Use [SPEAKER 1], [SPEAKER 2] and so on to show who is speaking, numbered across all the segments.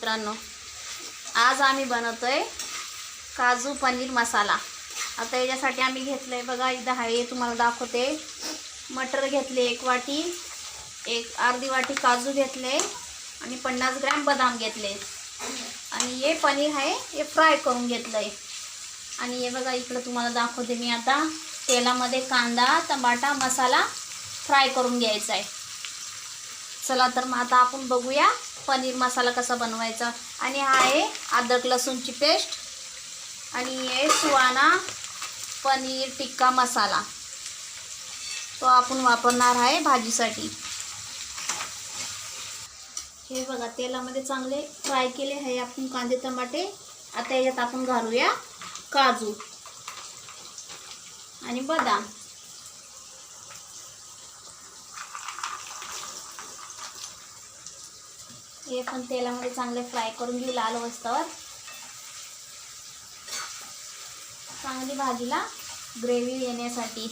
[SPEAKER 1] मित्रांनो, आज आम्ही बनवतोय काजू पनीर मसाला। आता याच्यासाठी आम्ही घेतलंय बघा, इथं आहे तुम्हाला दाखवते। मटर घेतले 1 वाटी, एक अर्धी वाटी काजू घेतले आणि 50 ग्रॅम बदाम घेतले आणि हे पनीर आहे हे फ्राय करून घेतलंय। आणि हे बघा इकडे तुम्हाला दाखवते मी आता तेलामध्ये कांदा टमाटा मसाला फ्राय करून घ्यायचा आहे। चला तर मग आता आपण बघूया पनीर मसाला कसा बनवायचा। आणि हा आहे अद्रक लसूणची पेस्ट आणि हे सुहाना पनीर टिक्का मसाला, तो आपण वापरणार आहे भाजीसाठी। हे बघा तेलामध्ये चांगले फ्राय केले आहे आपण कांदे टमाटे। आता याच्यात आपण घालूया काजू आणि बदाम। हे पण तेलामध्ये चांगले फ्राय करून घेऊ लाल होईस्तोवर। चांगली भाजीला ग्रेव्ही येण्यासाठी।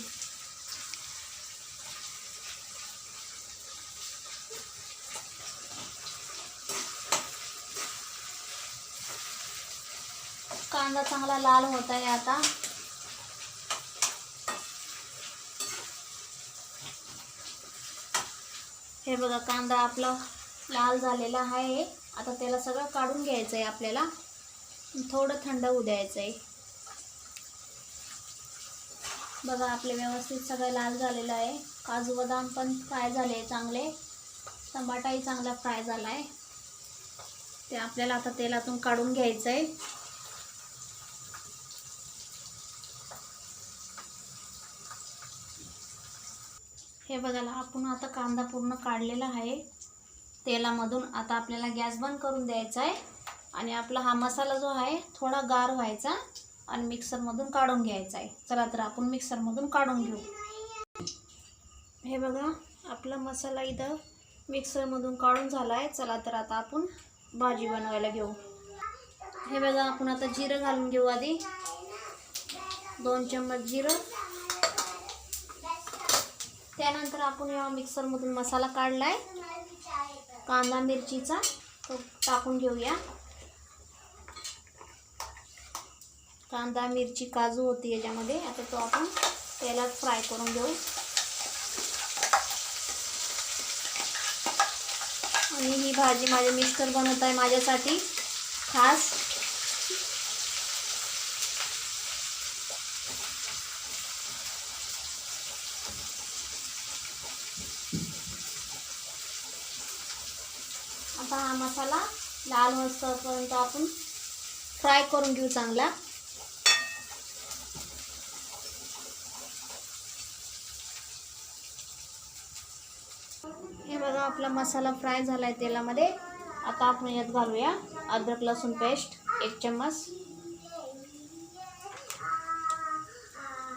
[SPEAKER 1] कांदा चांगला लाल होत आहे आता। हे बघा कांदा आपला लाल झालेला आहे। आता त्याला सगळं काढून घ्यायचं आहे आपल्याला, थोडं थंड होऊ द्यायचं आहे। बघा आपले व्यवस्थित सगळं लाल झालेलं आहे। काजू बदाम पण फ्राय झाले चांगले, टमाटाही चांगला फ्राय झाला आहे। ते आपल्याला आता तेलातून काढून घ्यायचं आहे। हे बघा आपण आता कांदा पूर्ण काढलेला आहे तेलामधून। आता आपल्याला गॅस बंद करून द्यायचा आहे आणि आपला हा मसाला जो आहे थोडा गार व्हायचा आणि मिक्सरमधून काढून घ्यायचा आहे। चला तर आपण मिक्सरमधून काढून घेऊ। हे बघा आपला मसाला इथं मिक्सरमधून काढून झाला आहे। चला तर आता आपण भाजी बनवायला घेऊ। हे बघा आपण आता जिरं घालून घेऊ आधी, 2 चम्मच जिरं। त्यानंतर आपण या मिक्सरमधून मसाला काढलाय कांदा मिरचीचा, तो टाकून घेऊया। कांदा मिरची काजू होती याच्यामध्ये, आता तो आपण तेलात फ्राय करून घेऊ। आणि ही भाजी माझे मिस्टर बनवत आहे माझ्यासाठी खास। आता हा मसाला लाल होईपर्यंत आपण फ्राय करून घेऊ चांगला। हे बघा आपला मसाला फ्राय झालाय तेलामध्ये। आता आपण यात घालूया अद्रक लसूण पेस्ट 1 चम्मच,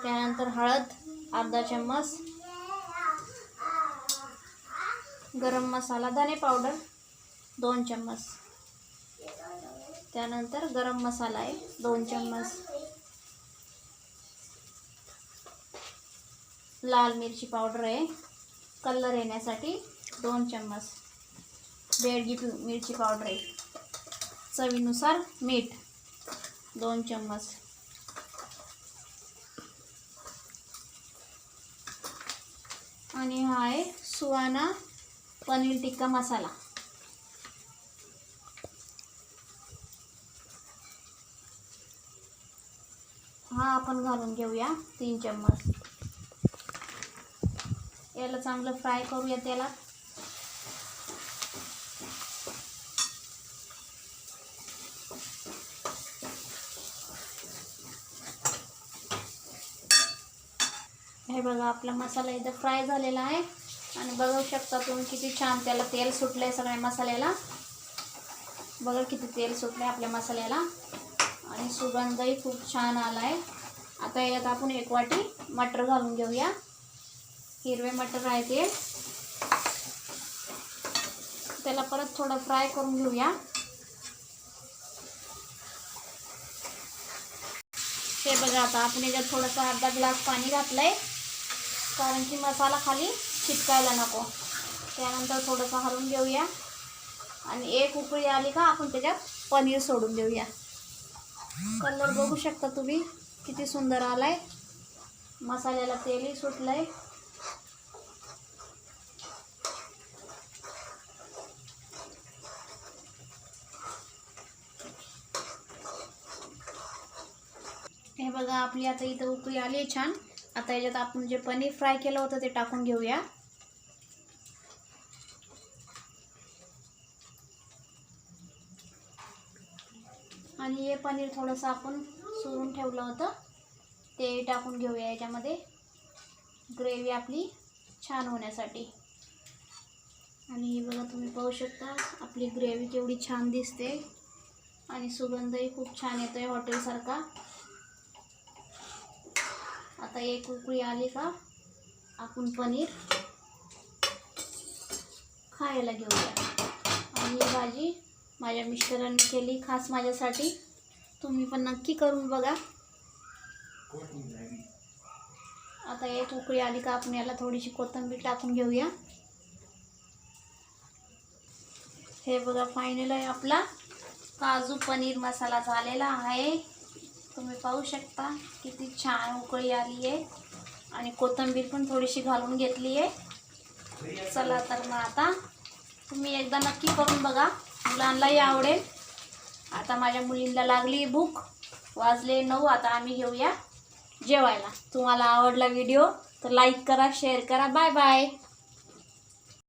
[SPEAKER 1] त्यानंतर हळद अर्धा चम्मच, गरम मसाला धने पावडर 2 चम्मच, त्यानंतर गरम मसाला आहे 2 चम्मच, लाल मिरची पावडर आहे कलर येण्यासाठी 2 चम्मच, बेडगी मिरची पावडर आहे, चवीनुसार मीठ 2 चम्मच, आणि हा आहे सुहाना पनीर टिक्का मसाला। हा आपण घालून घेऊया 3 चम्मच। याला चांगलं फ्राय करूया तेलात। हे बघा आपला मसाला इथं फ्राय झालेला आहे आणि बघू शकता तुम्ही किती छान त्याला तेल सुटलंय सगळ्या मसाल्याला। बघा किती तेल सुटलंय आपल्या मसाल्याला आणि सुगंधही खूप छान आलाय। आता यात आपण 1 वाटी मटर घालून घेऊया, हिरवे मटर आहे ते। त्याला परत थोडं फ्राय करून घेऊया। हे बघा आता आपण याच्यात थोडासा अर्धा ग्लास पाणी घातलंय, कारण की मसाला खाली चिटकायला नको। त्यानंतर थोडंसं हलवून घेऊया। आणि एक उकळी आली का आपण त्याच्यात पनीर सोडून देऊया. कलर बघू शकता तुम्ही किती सुंदर आलाय. मसाल्याला तेलही सुटलंय. हे बघा आपली आता इथं उकळी आली आहे छान. आता याच्यात आपण जे पनीर फ्राय केलं होतं ते टाकून घेऊया. आणि हे पनीर थोडंसं आपण सोडून ठेवलं होतं ते टाकून घेऊया याच्यामध्ये, ग्रेव्ही आपली छान होण्यासाठी. आणि बघा तुम्ही पाहू शकता आपली ग्रेव्ही केवढी छान दिसते आणि सुगंधही खूप छान येतोय हॉटेलसारखा. आता एक उकळी आली का आपण पनीर खायला घेऊया. आणि ही भाजी माझ्या मिस्टरांनी केली खास माझ्यासाठी. तुम्ही पण नक्की करून बघा. आता एक उकळी आली का आपण याला थोडीशी कोथिंबीर टाकून घेऊया. हे बघा फायनल आहे आपला काजू पनीर मसाला झालेला आहे. तुम्ही पाहू शकता किती छान उकळी आली आहे आणि कोथिंबीर पण थोडीशी घालून घेतली आहे. चला तर मग आता तुम्ही एकदा नक्की करून बघा, मुलांनाही आवडेल. आता माझ्या मुलींना लागली भूक, वाजले 9. आता आम्ही घेऊया जेवायला. तुम्हाला आवडला व्हिडिओ तर लाईक करा, शेअर करा. Bye bye.